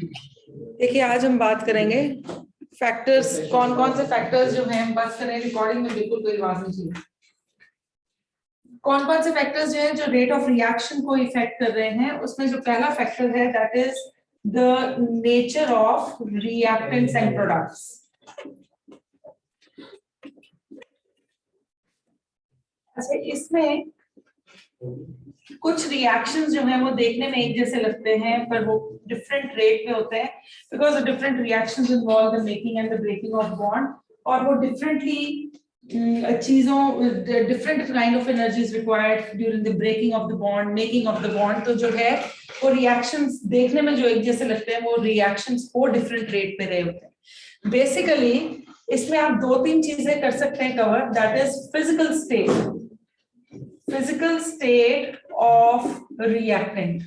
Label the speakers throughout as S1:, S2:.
S1: देखिए आज हम बात करेंगे फैक्टर्स, कौन कौन से फैक्टर्स जो हैं हम बात करें। रिकॉर्डिंग में बिल्कुल कोई आवाज नहीं चाहिए। कौन कौन से फैक्टर्स जो हैं जो रेट ऑफ रिएक्शन को इफेक्ट कर रहे हैं, उसमें जो पहला फैक्टर है that is the nature of reactants and products. अच्छा, इसमें कुछ रिएक्शंस जो हैं वो देखने में एक जैसे लगते हैं पर वो डिफरेंट रेट पे होते हैं because different reactions involve the making and the breaking of bond, और वो डिफरेंटली चीजों different kind of energies required during the breaking of the bond, making of the bond. तो जो है वो रिएक्शंस देखने में जो एक जैसे लगते हैं वो रिएक्शंस को डिफरेंट रेट पे रहे होते हैं। बेसिकली इसमें आप दो तीन चीजें कर सकते हैं cover, that is physical state of reactant.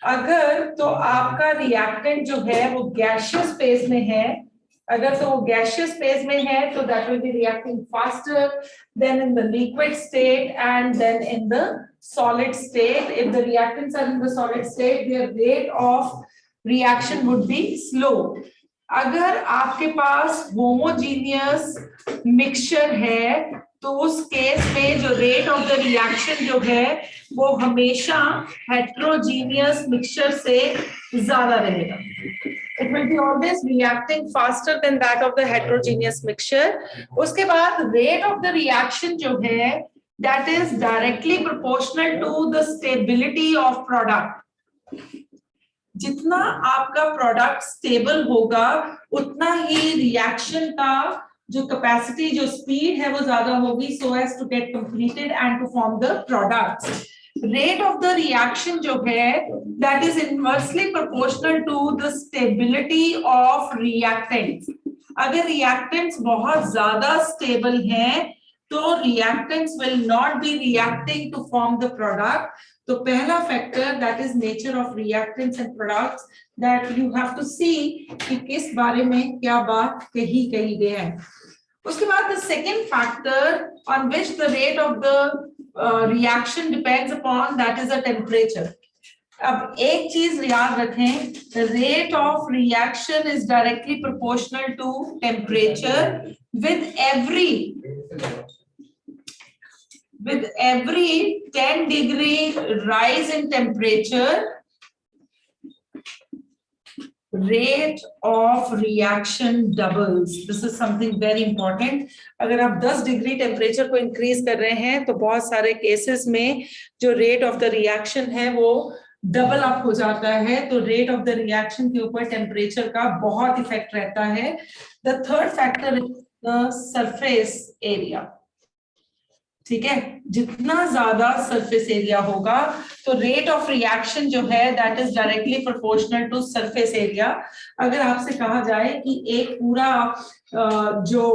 S1: अगर तो आपका रिएक्टेंट जो है वो गैसियस फेज में है, अगर तो वो गैसियस फेज में है तो that will be reacting faster than in the liquid state and then in the solid state. If the reactants are in the solid state their rate of reaction would be slow. अगर आपके पास homogeneous mixture है तो उस case में जो rate of the reaction जो है वो हमेशा हेट्रोजीनियस मिक्सचर से ज्यादा रहेगा। It will be always reacting faster than that of the heterogeneous mixture. उसके बाद rate of the reaction जो है that is directly proportional to the stability of product. जितना आपका प्रोडक्ट स्टेबल होगा उतना ही रिएक्शन का जो कैपेसिटी, जो स्पीड है वो ज्यादा होगी, so as to get completed and to form the products. Rate of the reaction जो है that is inversely proportional to the stability of reactants. अगर रिएक्टेंट्स बहुत ज्यादा स्टेबल हैं तो reactants will not be reacting to form the product. तो पहला factor that is nature of reactants and products that you have to see कि किस बारे में क्या बात कही गया है। उसके बाद the second factor on which the rate of the reaction depends upon that is the temperature. अब एक चीज याद रखें, the rate of reaction is directly proportional to temperature. With every 10-degree rise in temperature, rate of reaction doubles. This is something very important. अगर आप 10 degree temperature को increase कर रहे हैं तो बहुत सारे केसेस में जो रेट ऑफ द रिएक्शन है वो डबल अप हो जाता है। तो रेट ऑफ द रिएक्शन के ऊपर टेम्परेचर का बहुत इफेक्ट रहता है। The third factor is the surface area. ठीक है, जितना ज्यादा सरफेस एरिया होगा तो रेट ऑफ रिएक्शन जो है that is directly proportional to surface area. अगर आपसे कहा जाए कि एक पूरा जो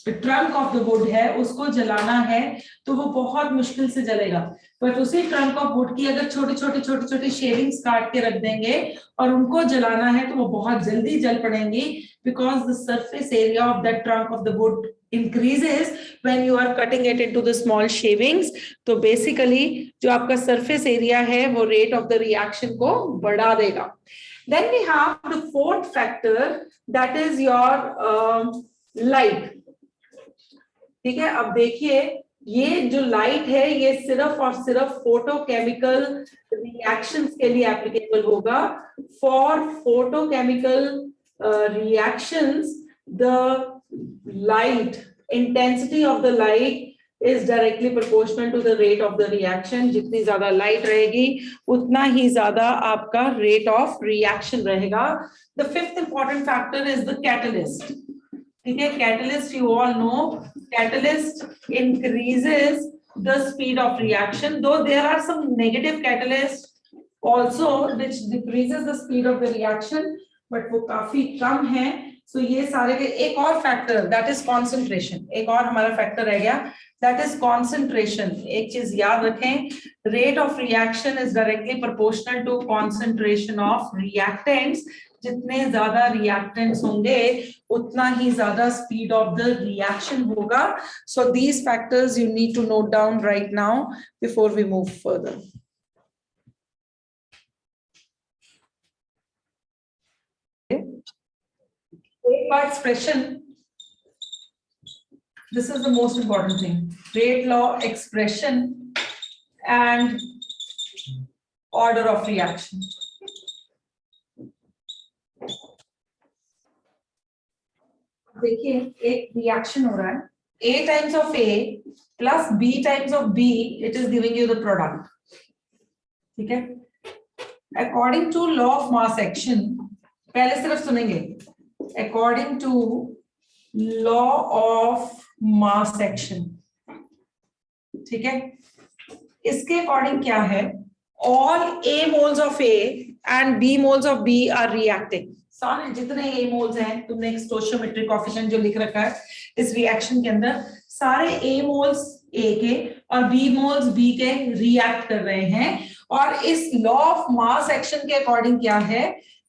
S1: ट्रंक ऑफ द वुड है उसको जलाना है तो वो बहुत मुश्किल से जलेगा, बट उसी ट्रंक ऑफ वुड की अगर छोटे छोटे शेविंग्स काट के रख देंगे और उनको जलाना है तो वो बहुत जल्दी जल पड़ेंगी, because the surface area of that trunk of the wood increases when you are cutting it into the small shavings. तो basically जो आपका surface area है वो rate of the reaction को बढ़ा देगा। Then we have the fourth factor that is your light. ठीक है, अब देखिए ये जो लाइट है ये सिर्फ और सिर्फ फोटोकेमिकल रिएक्शंस के लिए एप्लीकेबल होगा। For photochemical reactions the light, intensity of the light is directly proportional to the rate of the reaction. जितनी ज्यादा लाइट रहेगी उतना ही ज्यादा आपका rate of reaction रहेगा। The fifth important factor is the catalyst. ठीक है, catalyst you all know, catalyst increases the speed of reaction, though there are some negative catalysts also which decreases the speed of the reaction, but वो काफी कम है। So ये सारे के एक और फैक्टर दैट इज कॉन्सेंट्रेशन, एक और हमारा फैक्टर रह गया दैट इज कॉन्सेंट्रेशन। एक चीज याद रखें, rate of reaction is directly proportional to concentration of reactants. जितने ज्यादा रिएक्टेंट्स होंगे उतना ही ज्यादा स्पीड ऑफ द रिएक्शन होगा। So these factors you need to note down right now before we move further. rate law expression, this is the most important thing. Rate law expression and order of reaction. देखिए एक reaction हो रहा है, A times of A plus B times of B, it is giving you the product. ठीक है, according to law of mass action, पहले सिर्फ सुनेंगे, according to law of mass action, ठीक है, इसके अकॉर्डिंग क्या है, all A moles of A and B moles of B are reacting. सारे जितने A moles हैं, तुमने एक स्टोइचियोमेट्रिक कोएफिशिएंट जो लिख रखा है इस रिएक्शन के अंदर, सारे A moles A के और B moles B के रिएक्ट कर रहे हैं, और इस लॉ ऑफ मास एक्शन के अकॉर्डिंग क्या है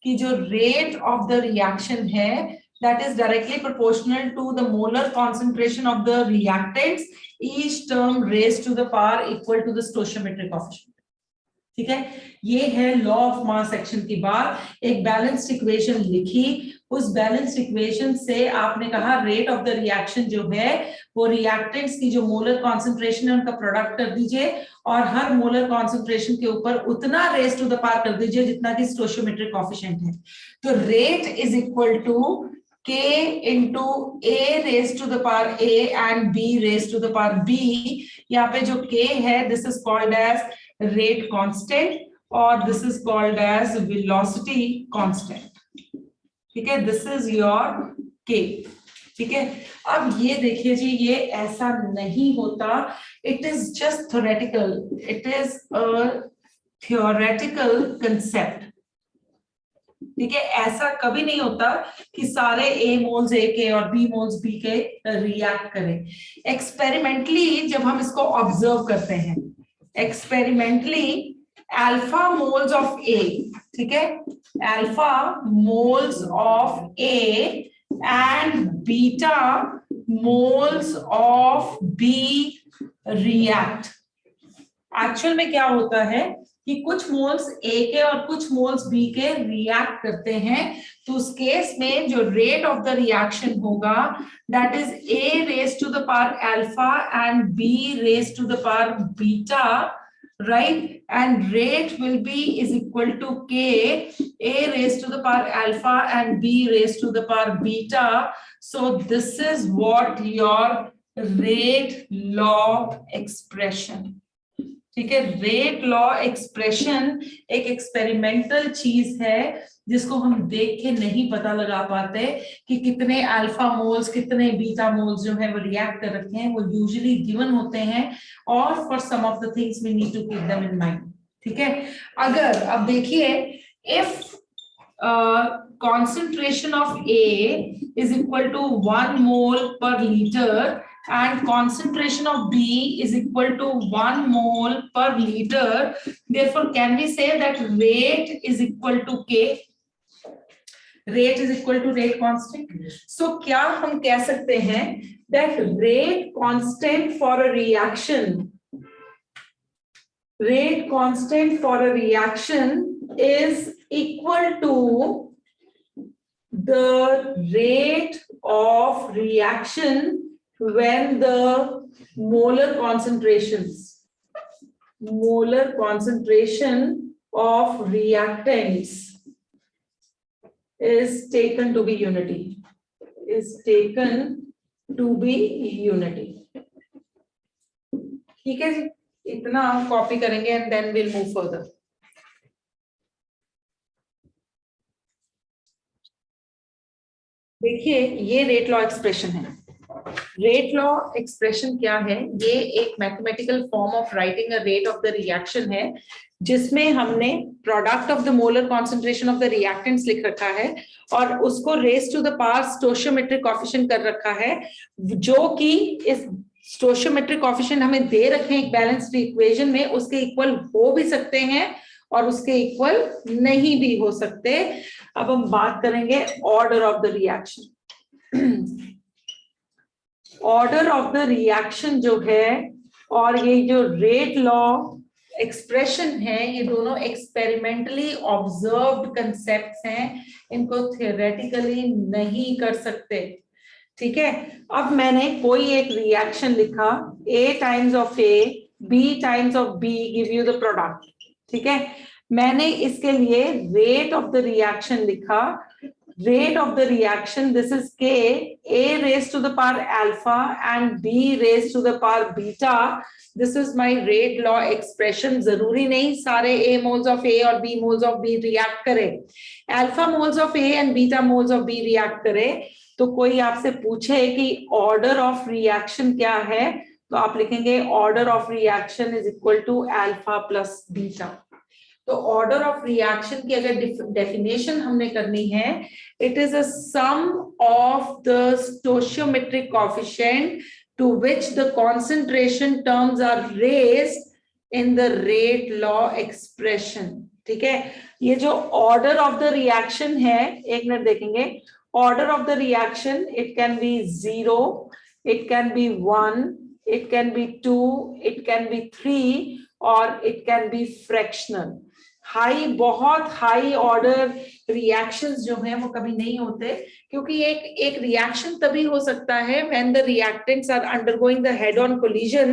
S1: कि जो रेट ऑफ द रिएक्शन है that is directly proportional to the molar concentration of the reactants, each term raised to the power equal to the stoichiometric coefficient. ठीक है, ये है लॉ ऑफ मास एक्शन की बात. एक बैलेंस्ड इक्वेशन लिखी, उस बैलेंस्ड इक्वेशन से आपने कहा रेट ऑफ द रिएक्शन जो है वो रिएक्टेंट्स की जो मोलर कॉन्सेंट्रेशन है उनका प्रोडक्ट कर दीजिए, और हर मोलर कॉन्सेंट्रेशन के ऊपर उतना रेज टू द पावर कर दीजिए जितना कि स्टोइचियोमेट्रिक कोएफिशिएंट है. तो rate is equal to K into A raised to the power A and B raised to the power B. यहाँ पे जो K है, this is called as rate constant और this is called as velocity constant. ठीक है, this is your K. ठीक है, अब ये देखिए जी, ये ऐसा नहीं होता. It is just theoretical. It is a theoretical concept. ठीक है, ऐसा कभी नहीं होता कि सारे A मोल्स A के और B मोल्स B के रिएक्ट करें. एक्सपेरिमेंटली जब हम इसको ऑब्जर्व करते हैं, experimentally alpha moles of A, ठीक है, alpha moles of A and beta moles of B react. Actual में क्या होता है कि कुछ मोल्स A के और कुछ मोल्स B के रिएक्ट करते हैं, तो उस केस में जो रेट ऑफ द रिएक्शन होगा that is A raise to the power alpha and B raise to the power beta, right, and rate will be is equal to K A raise to the power alpha and B raise to the power beta. So this is what your rate law expression. ठीक है, rate law expression एक experimental चीज है जिसको हम देख के नहीं पता लगा पाते कि कितने अल्फा मोल्स कितने बीटा मोल्स जो है वो रिएक्ट कर रखे हैं. वो यूजुअली गिवन होते हैं, और for some of the things we need to keep them in mind. ठीक है, अगर अब देखिए, if concentration of A is equal to 1 mole per liter and concentration of B is equal to 1 mole per liter, therefore can we say that rate is equal to K? Rate is equal to rate constant. So क्या हम कह सकते हैं that rate constant for a reaction, rate constant for a reaction is equal to the rate of reaction when the molar concentration of reactants is taken to be unity. ठीक है जी, इतना हम copy करेंगे and then will move further. देखिए, ये rate law expression है. Rate law expression क्या है? ये एक mathematical form of writing a rate of the reaction है, जिसमें हमने product of the molar concentration of the reactants लिख रखा है और उसको raise to the power stoichiometric coefficient कर रखा है, जो कि इस स्टोइचियोमेट्रिक कोएफिशिएंट हमें दे रखे हैं एक बैलेंस्ड इक्वेशन में, उसके इक्वल हो भी सकते हैं और उसके इक्वल नहीं भी हो सकते. अब हम बात करेंगे order of the reaction. Order of the reaction जो है, और ये जो रेट लॉ एक्सप्रेशन है, ये दोनों एक्सपेरिमेंटली ऑब्जर्व्ड कंसेप्ट्स हैं, इनको थियोरेटिकली नहीं कर सकते। ठीक है, अब मैंने कोई एक रिएक्शन लिखा, A times of A, B times of B give you the product. ठीक है, मैंने इसके लिए रेट ऑफ द रिएक्शन लिखा, rate of the reaction, this is K, A raised to the power alpha and B raised to the power beta. This is my rate law expression. जरूरी नहीं सारे A moles of A और B moles of B react करें, alpha moles of A and beta moles of B react करें। तो कोई आपसे पूछे कि order of reaction क्या है, तो आप लिखेंगे order of reaction is equal to alpha plus beta। तो ऑर्डर ऑफ रिएक्शन की अगर डेफिनेशन हमने करनी है, it is a sum of the stoichiometric coefficient to which the concentration terms are raised in the rate law expression. ठीक है, ये जो ऑर्डर ऑफ द रिएक्शन है, एक मिनट देखेंगे, order of the reaction it can be 0, it can be 1, it can be 2, it can be 3 और it can be fractional. High, बहुत high order reactions जो हैं वो कभी नहीं होते, क्योंकि एक रिएक्शन तभी हो सकता है when the reactants are undergoing the head-on collision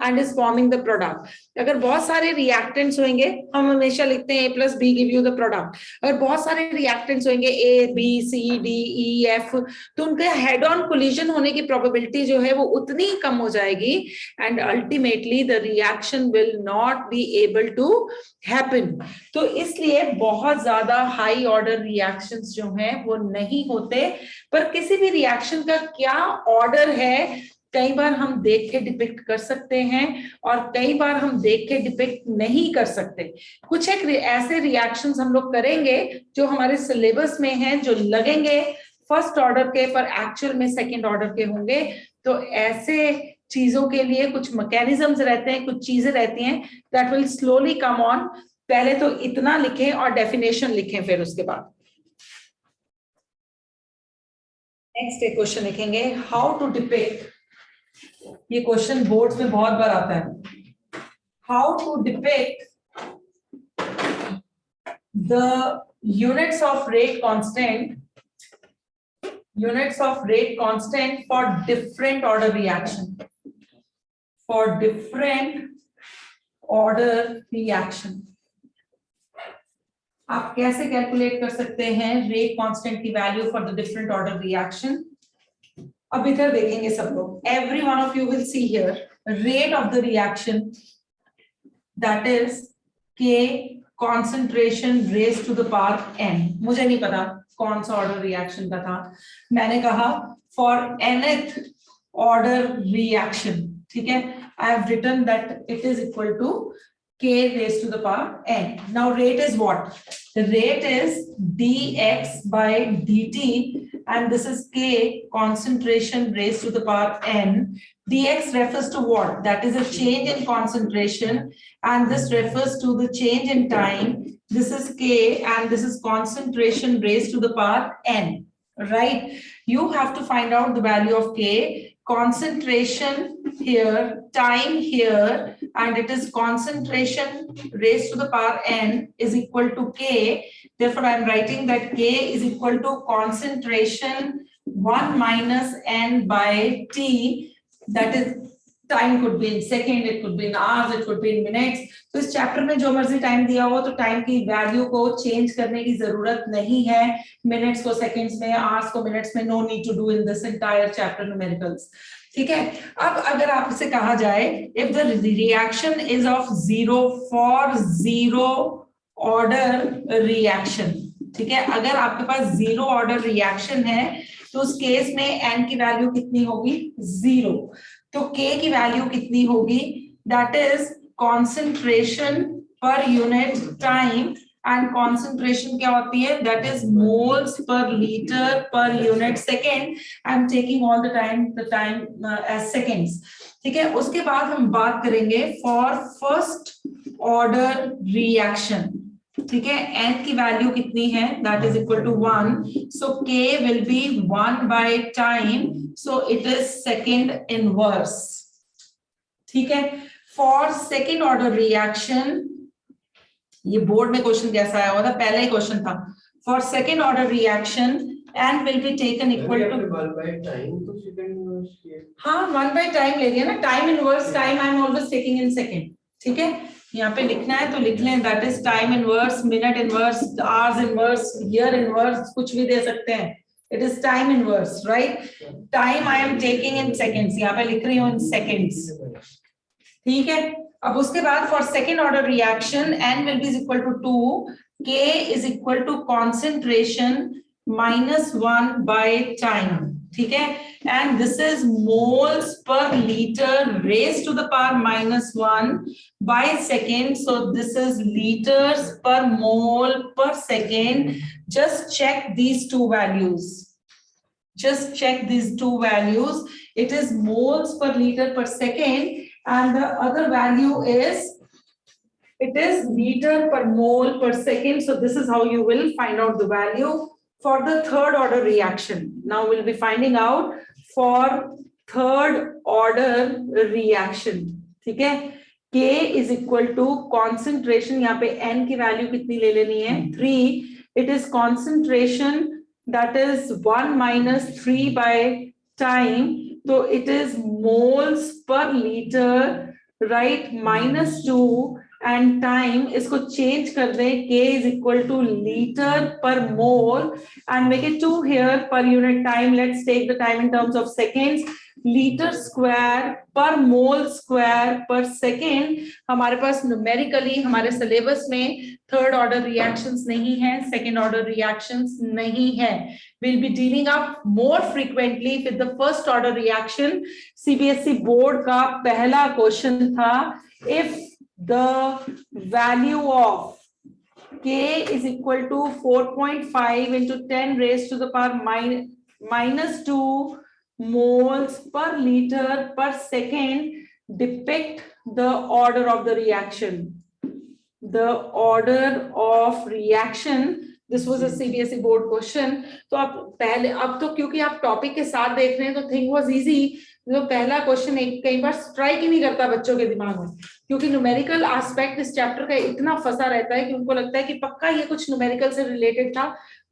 S1: and is forming the product। अगर बहुत सारे रिएक्टेंट्स होंगे, हम हमेशा लिखते हैं A plus B give you the product, अगर बहुत सारे रिएक्टेंट्स होंगे A, B, C, D, E, F, तो उनके head-on collision होने की प्रोबेबिलिटी जो है वो उतनी कम हो जाएगी and ultimately the reaction will not be able to happen। तो इसलिए बहुत ज्यादा हाई ऑर्डर रिएक्शंस जो हैं वो नहीं होते, पर किसी भी रिएक्शन का क्या ऑर्डर है कई बार हम देख के डिपिक्ट कर सकते हैं और कई बार हम देख के डिपिक्ट नहीं कर सकते। कुछ एक ऐसे रिएक्शंस हम लोग करेंगे जो हमारे सिलेबस में हैं, जो लगेंगे फर्स्ट ऑर्डर के पर एक्चुअल में सेकंड ऑर्डर के होंगे। तो ऐसे चीजों के लिए कुछ मैकेनिज्म्स रहते हैं, कुछ चीजें रहती हैं that will slowly come on. पहले तो इतना लिखें और डेफिनेशन लिखें, फिर उसके बाद नेक्स्ट एक क्वेश्चन लिखेंगे, हाउ टू डिपिक्ट। ये क्वेश्चन बोर्ड्स में बहुत बार आता है, how to depict the units of rate constant, units of rate constant for different order reaction, for different order reaction। आप कैसे कैलकुलेट कर सकते हैं रेट कांस्टेंट की value for the different order reaction. अब इधर देखेंगे सब लोग, every one of you will see here rate of the reaction that is K concentration raise to the power N. मुझे नहीं पता कौन सा ऑर्डर रिएक्शन का था, मैंने कहा फॉर nth ऑर्डर रिएक्शन। ठीक है, I have written that it is equal to k raised to the power n। Now rate is what? The rate is dx by dt and this is k concentration raised to the power n। dx refers to what? That is a change in concentration and this refers to the change in time। This is k and this is concentration raised to the power n, right? You have to find out the value of k, concentration here, time here, and it is concentration raised to the power n is equal to k। Therefore, I am writing that k is equal to concentration 1 minus n by t, that is time could be in second, it could be in hours, it could be in minutes। तो इस chapter में जो मर्जी time दिया हो तो time की value को चेंज करने की जरूरत नहीं है, मिनट्स को सेकंड्स में, आवर्स को मिनट्स में, no need to do in this entire chapter numericals. ठीक है, अब अगर आपसे कहा जाए if the reaction is of 0 for 0 order reaction, ठीक है, अगर आपके पास 0 ऑर्डर रिएक्शन है तो उस केस में n की वैल्यू कितनी होगी? 0। तो k की वैल्यू कितनी होगी? That is concentration per unit time, and concentration क्या होती है? That is moles per litre per unit second. I am taking all the time as seconds. ठीक है, उसके बाद हम बात करेंगे फॉर फर्स्ट ऑर्डर रिएक्शन। ठीक है, n की वैल्यू कितनी है? That is equal to 1। So k will be 1 by time, so it is second inverse. ठीक है, फॉर सेकेंड ऑर्डर रिएक्शन, ये बोर्ड में क्वेश्चन कैसा आया हुआ था, पहला ही क्वेश्चन था, for second order reaction N will be taken equal to
S2: 1 by time, तो सेकंड इनवर्स किया।
S1: हाँ 1 by टाइम ले लिया ना, time inverse, time I am always taking in second, ठीक है, यहाँ पे लिखना है तो लिख लें, that is time inverse, minute inverse, hours inverse, year inverse, कुछ भी दे सकते हैं, it is time inverse, right, time I am taking in seconds, यहाँ पे लिख रही हूँ इन सेकेंड्स, ठीक है। अब उसके बाद for second order reaction N will be equal to 2, K is equal to concentration -1 by time, ठीक है, and this is moles per litre raise to the power -1 by second, so this is litres per mole per second. Just check these two values, just check these two values, it is moles per liter per second, and the other value is, it is liter per mole per second, so this is how you will find out the value for the third order reaction. Now we'll be finding out for third order reaction, ठीक है, K is equal to concentration, यहाँ पे N की value कितनी ले लेनी है 3, it is concentration that is 1 minus 3 by time, so it is moles per liter, right, -2 and time, इसको change कर दें, K is equal to liter per mole and make it 2 here per unit time. Let's take the time in terms of seconds, litre square पर mole square पर second. हमारे पास numerically हमारे syllabus में third order reactions नहीं है, second order reactions नहीं है, we'll be dealing up more frequently with the first order reaction। CBSE board का पहला क्वेश्चन था, if the value of K is equal to 4.5 into 10 raised to the power -2 moles per liter per second, depict the order of the reaction. The order of reaction, this was a CBSE board question। तो आप पहले, अब तो क्योंकि आप topic के साथ देख रहे हैं तो थिंग वाज इजी, जो पहला क्वेश्चन एक कई बार स्ट्राइक ही नहीं करता बच्चों के दिमाग में, क्योंकि न्यूमेरिकल एस्पेक्ट इस चैप्टर का इतना फंसा रहता है कि उनको लगता है कि पक्का ये कुछ न्यूमेरिकल से रिलेटेड था।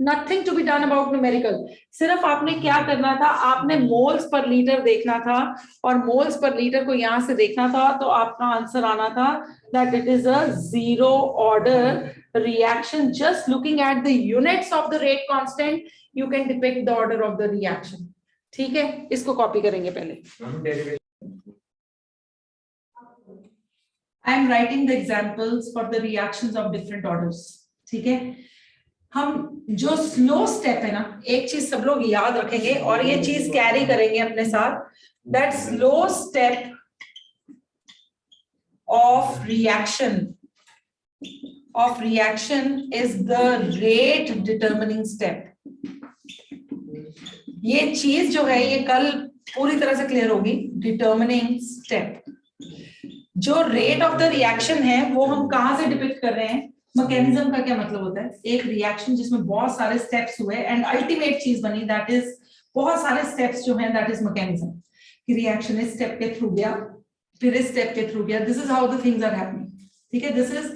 S1: Nothing to be done about numerical, सिर्फ आपने क्या करना था, आपने मोल्स पर लीटर देखना था और मोल्स पर लीटर को यहां से देखना था, तो आपका आंसर आना था that it is a zero order reaction. Just looking at the units of the rate constant you can depict the order of the reaction, ठीक है। इसको कॉपी करेंगे पहले। I am writing the examples for the reactions of different orders, ठीक है। हम जो slow step है ना, एक चीज सब लोग याद रखेंगे और ये चीज कैरी करेंगे अपने साथ, that slow step of reaction is the rate determining step. ये चीज जो है ये कल पूरी तरह से क्लियर होगी। डिटर्मिनिंग स्टेप, जो रेट ऑफ द रिएक्शन है वो हम कहां से डिपिक्ट कर रहे हैं, मैकेनिज्म का क्या मतलब होता है, एक रिएक्शन जिसमें बहुत सारे स्टेप्स हुए एंड अल्टीमेट चीज बनी, दैट इज बहुत सारे स्टेप्स जो हैं, दैट इज मैकेनिज्म। कि रिएक्शन इस स्टेप के थ्रू गया, फिर इस स्टेप के थ्रू गया, this is how the things are happening, ठीक है। दिस इज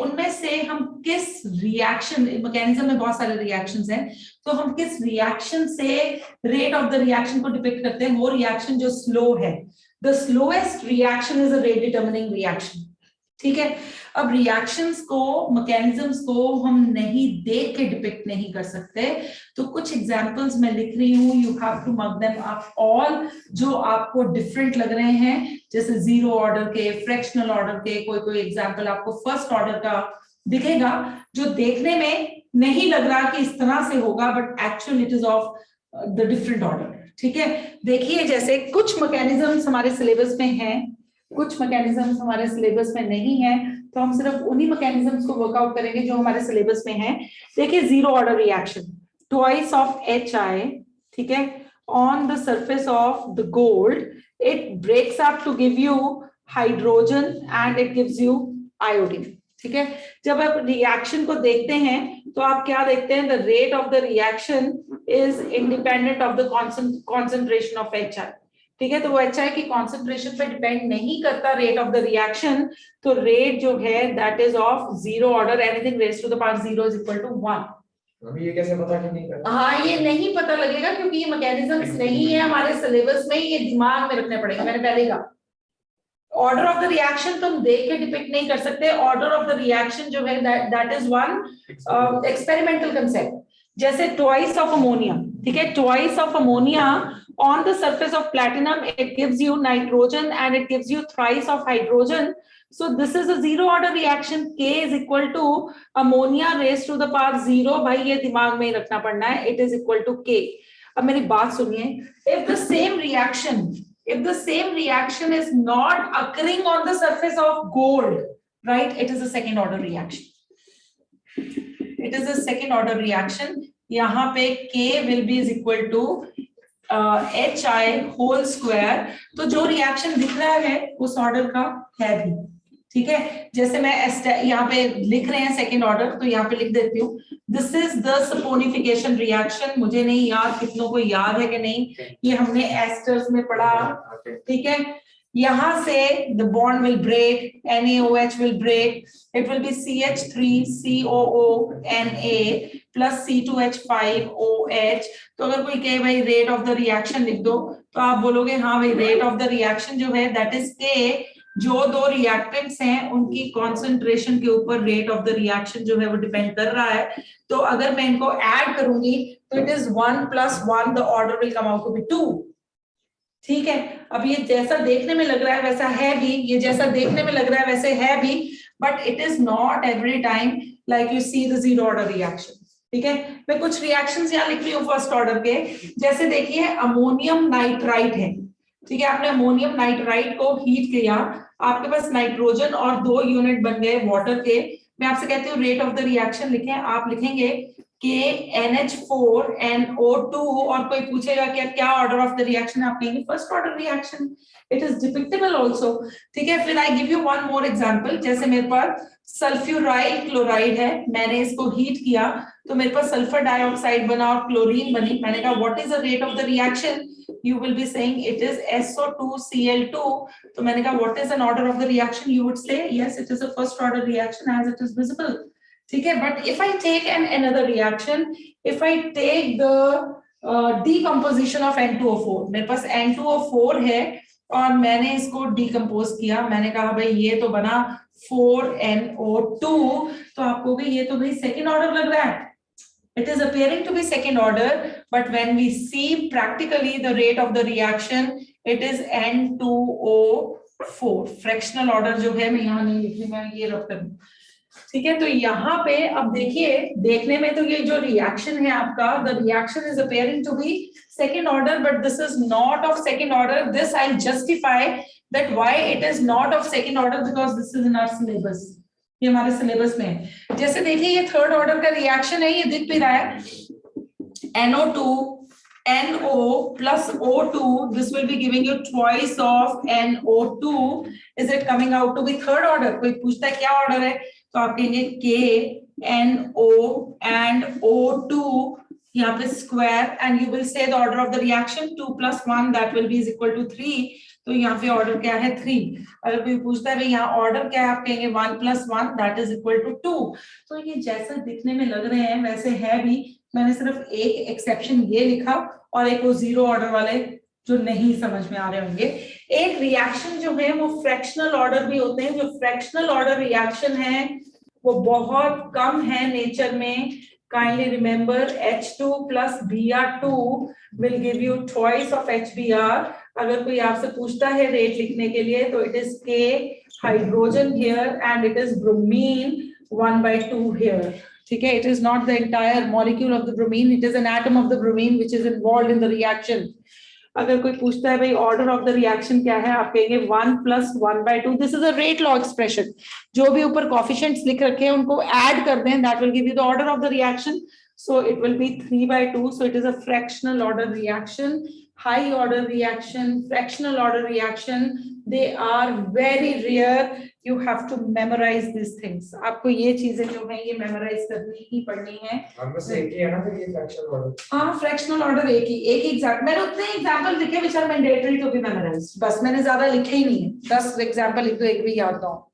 S1: उनमें से हम किस रिएक्शन, मैकेनिज्म में बहुत सारे रिएक्शंस हैं, तो हम किस रिएक्शन से रेट ऑफ द रिएक्शन को डिपिक्ट करते हैं, वो रिएक्शन जो स्लो है। The slowest reaction is a rate determining reaction, ठीक है। अब रिएक्शंस को, मैकेनिज्म्स को हम नहीं देख के डिपिक्ट नहीं कर सकते, तो कुछ एग्जांपल्स मैं लिख रही हूँ, you have to mark them up all, जो आपको डिफरेंट लग रहे हैं, जैसे जीरो ऑर्डर के, फ्रैक्शनल ऑर्डर के, कोई एग्जांपल आपको फर्स्ट ऑर्डर का दिखेगा जो देखने में नहीं लग रहा कि इस तरह से होगा, but actually it is of the different order, ठीक है। देखिए जैसे कुछ मैकेनिज्म्स हमारे सिलेबस में हैं, कुछ मैकेनिज्म्स हमारे सिलेबस में नहीं है, तो हम सिर्फ उन्हीं मैकेनिज्म्स को वर्कआउट करेंगे जो हमारे सिलेबस में है। देखिए zero order reaction, twice of HI, ठीक है, on the surface of the gold, it breaks up to give you hydrogen and it gives you iodine, ठीक है। जब आप रिएक्शन को देखते हैं तो आप क्या देखते हैं, the rate of the reaction is independent of the concentration of HI। ठीक है, तो वो HI की कॉन्सेंट्रेशन पे डिपेंड नहीं करता रेट ऑफ द रिएक्शन। तो रेट जो है that is of zero order, anything raise to the power 0 is equal to 1।
S2: अभी ये कैसे पता कि नहीं करना?
S1: हाँ, ये नहीं पता लगेगा क्योंकि ये मैकेनिज्म्स नहीं है हमारे सिलेबस में, ये दिमाग में रखने पड़ेगा। मैंने पहले ही कहा ऑर्डर ऑफ द रिएक्शन तुम देख के डिपिक्ट नहीं कर सकते। ऑर्डर ऑफ द रिएक्शन जो है that is one experimental concept. जैसे ट्वाइस ऑफ अमोनिया, ठीक है, twice of ammonia on the surface of platinum it gives you nitrogen and it gives you thrice of hydrogen. So this is a zero order reaction. K is equal to ammonia raised to the power 0. भाई ये दिमाग में ही रखना पड़ना है, it is equal to K. अब मेरी बात सुनिए, if the same reaction is not occurring on the surface of gold, right, it is a second order reaction. It is a second order reaction. यहाँ पे K will be is equal to HI whole square. तो जो reaction दिख रहा है उस order का है भी, ठीक है। जैसे मैं यहाँ पे लिख रहे हैं सेकेंड ऑर्डर, तो यहाँ पे लिख देती हूँ this is the saponification reaction. मुझे नहीं याद कितनों को याद है कि नहीं, ये हमने एस्टर्स में पढ़ा, ठीक है। यहाँ से the bond will break, NaOH will break, it will be CH3COO plus C2H5OH। तो अगर कोई कहे भाई रेट ऑफ द रिएक्शन लिख दो, तो आप बोलोगे हाँ भाई रेट ऑफ द रिएक्शन जो है दैट इज K। जो दो रिएक्टेंट्स हैं उनकी कॉन्सेंट्रेशन के ऊपर रेट ऑफ द रिएक्शन जो है वो डिपेंड कर रहा है। तो अगर मैं इनको ऐड करूंगी तो it is 1 + 1, the order will come out to be 2, ठीक है। अब ये जैसा देखने में लग रहा है वैसा है भी, ये जैसा देखने में लग रहा है वैसे है भी, but it is not every time like you see the zero order reaction, ठीक है। मैं कुछ रिएक्शंस यहाँ लिख रही हूँ फर्स्ट ऑर्डर के। जैसे देखिए अमोनियम नाइट्राइट है, ठीक है, आपने अमोनियम नाइट्राइट को हीट किया, आपके पास नाइट्रोजन और 2 यूनिट बन गए वाटर के। मैं आपसे कहती हूँ रेट ऑफ द रिएक्शन लिखें, आप लिखेंगे KNH4NO2 और कोई पूछेगा कि क्या ऑर्डर ऑफ द रिएक्शन, आप कहेंगे first order reaction. It is depictable also, ठीक है। फिर I give you one more example. जैसे मेरे पास सल्फ्यूराइल क्लोराइड है, मैंने इसको हीट किया तो मेरे पास सल्फर डाइऑक्साइड बना और क्लोरीन बनी। मैंने कहा what is the rate of the reaction, you will be saying it is SO2Cl2। तो मैंने कहा what is an order of the reaction, you would say yes it is a first order reaction as it is visible, ठीक है। But if I take another reaction, if I take the decomposition of N2O4, मेरे पास N2O4 है और मैंने इसको decompose किया, मैंने कहा भाई ये तो बना 4NO2, तो आपको भी ये तो भाई सेकेंड ऑर्डर लग रहा है। It is appearing to be second order, but when we see practically the rate of the reaction, it is N2O4. Fractional order जो है मैं यहाँ नहीं लिख रही, मैं ये रख दूँ, ठीक है। तो यहाँ पे अब देखिए, देखने में तो ये जो रिएक्शन है आपका, the reaction is appearing to be second order, but this is not of second order. This I'll justify that why it is not of second order, because this is in our syllabus. ये हमारे syllabus में है। जैसे देखिए ये third order का reaction है, ये दिख भी रहा है NO2 NO plus O2, this will be giving you twice of NO2. Is it coming out to be third order? कोई पूछता है क्या ऑर्डर है, तो आप कहेंगे KNO and O2 यहाँ पे square, and you will say the order of the reaction 2 + 1 that will be is equal to 3। तो यहाँ पे ऑर्डर क्या है 3। अगर कोई पूछता है भाई यहाँ ऑर्डर क्या है, आप कहेंगे 1 + 1 that is equal to 2। तो ये जैसा दिखने में लग रहे हैं वैसे है भी। मैंने सिर्फ एक एक्सेप्शन ये लिखा और एक वो जीरो ऑर्डर वाले जो नहीं समझ में आ रहे होंगे। एक रिएक्शन जो है वो फ्रैक्शनल ऑर्डर भी होते हैं। जो फ्रैक्शनल ऑर्डर रिएक्शन है वो बहुत कम है नेचर में। Kindly remember H2 plus Br2 will give you twice of HBr। अगर कोई आपसे पूछता है रेट लिखने के लिए तो it is K hydrogen here and it is bromine 1/2 here, ठीक है। It is not the entire molecule of the bromine, it is an atom of the bromine which is involved in the reaction। अगर कोई पूछता है भाई order of the reaction क्या है, आप कहेंगे 1 + 1/2। This is a rate law expression. जो भी ऊपर कोएफिशिएंट्स लिख रखे हैं उनको ऐड कर दें, that will give you the order of the reaction. So it will be 3/2। So it is a fractional order reaction. High order reaction, fractional order reaction, they are very rare you have to memorize these things. आपको ये चीजें जो हैं ये memorize करनी ही पड़नी है.
S2: हम बस एक ही है ना फिर ये फ्रैक्शनल ऑर्डर.
S1: हाँ, fractional order एक ही एग्जाम्पल मैंने उतने एग्जाम्पल लिखे which are mandatory to be memorized. बस मैंने ज्यादा लिखे ही नहीं है. 10 एग्जाम्पल लिख दो, एक भी याद ना हो.